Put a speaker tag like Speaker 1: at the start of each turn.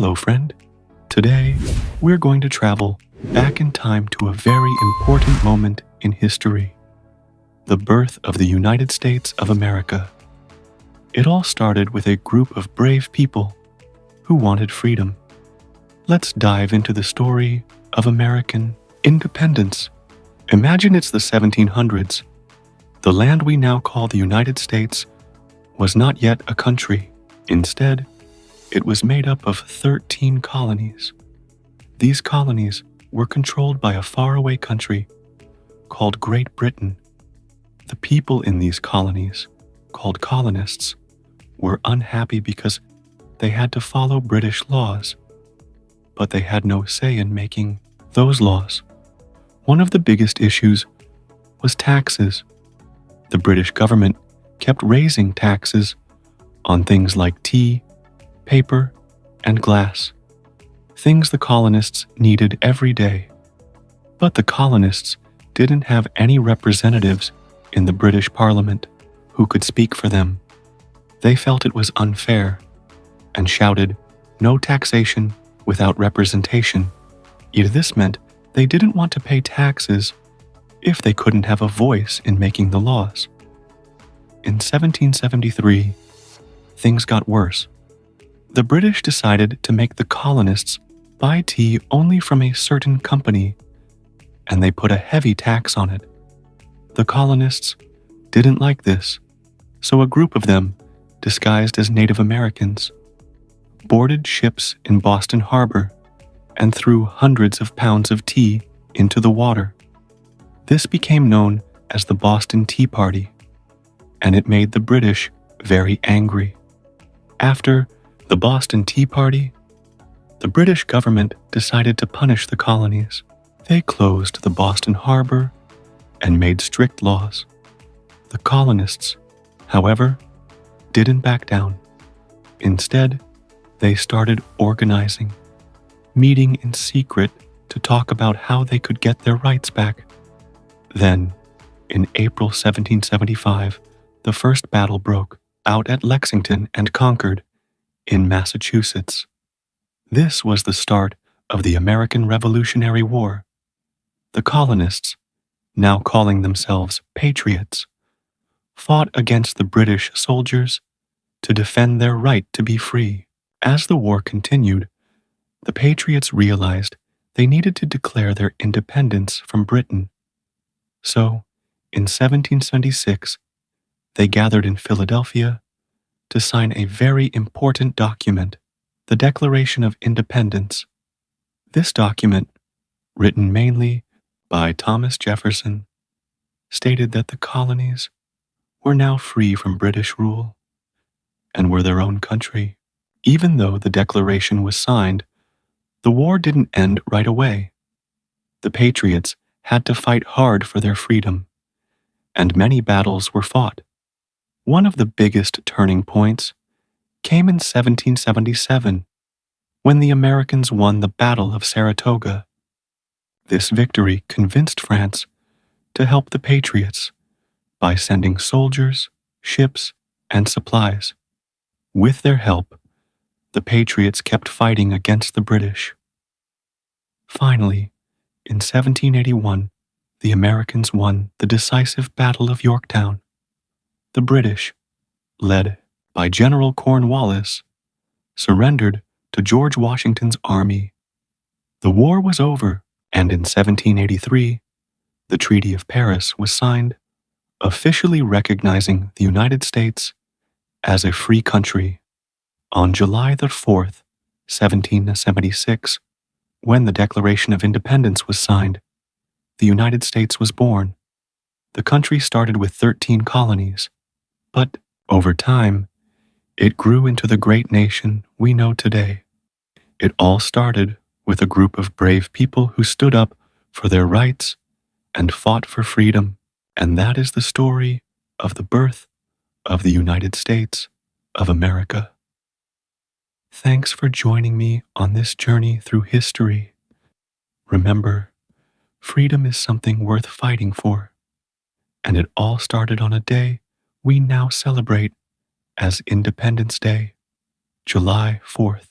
Speaker 1: Hello, friend. Today, we're going to travel back in time to a very important moment in history, the birth of the United States of America. It all started with a group of brave people who wanted freedom. Let's dive into the story of American independence. Imagine it's the 1700s. The land we now call the United States was not yet a country. Instead, it was made up of 13 colonies. These colonies were controlled by a faraway country called Great Britain. The people in these colonies, called colonists, were unhappy because they had to follow British laws, but they had no say in making those laws. One of the biggest issues was taxes. The British government kept raising taxes on things like tea, paper, and glass, things the colonists needed every day. But the colonists didn't have any representatives in the British Parliament who could speak for them. They felt it was unfair and shouted, "No taxation without representation." Yet this meant they didn't want to pay taxes if they couldn't have a voice in making the laws. In 1773, things got worse. The British decided to make the colonists buy tea only from a certain company, and they put a heavy tax on it. The colonists didn't like this, so a group of them, disguised as Native Americans, boarded ships in Boston Harbor and threw hundreds of pounds of tea into the water. This became known as the Boston Tea Party, and it made the British very angry. After the Boston Tea Party, the British government decided to punish the colonies. They closed the Boston Harbor and made strict laws. The colonists, however, didn't back down. Instead, they started organizing, meeting in secret to talk about how they could get their rights back. Then, in April 1775, the first battle broke out at Lexington and Concord in Massachusetts. This was the start of the American Revolutionary War. The colonists, now calling themselves patriots, fought against the British soldiers to defend their right to be free. As the war continued, the patriots realized they needed to declare their independence from Britain. So, in 1776, they gathered in Philadelphia to sign a very important document, the Declaration of Independence. This document, written mainly by Thomas Jefferson, stated that the colonies were now free from British rule and were their own country. Even though the declaration was signed, the war didn't end right away. The patriots had to fight hard for their freedom, and many battles were fought. One of the biggest turning points came in 1777, when the Americans won the Battle of Saratoga. This victory convinced France to help the patriots by sending soldiers, ships, and supplies. With their help, the patriots kept fighting against the British. Finally, in 1781, the Americans won the decisive Battle of Yorktown. The British, led by General Cornwallis, surrendered to George Washington's army. The war was over, and in 1783, the Treaty of Paris was signed, officially recognizing the United States as a free country. On July the 4th, 1776, when the Declaration of Independence was signed, the United States was born. The country started with 13 colonies, but over time, it grew into the great nation we know today. It all started with a group of brave people who stood up for their rights and fought for freedom, and that is the story of the birth of the United States of America. Thanks for joining me on this journey through history. Remember, freedom is something worth fighting for, and it all started on a day we now celebrate as Independence Day, July 4th.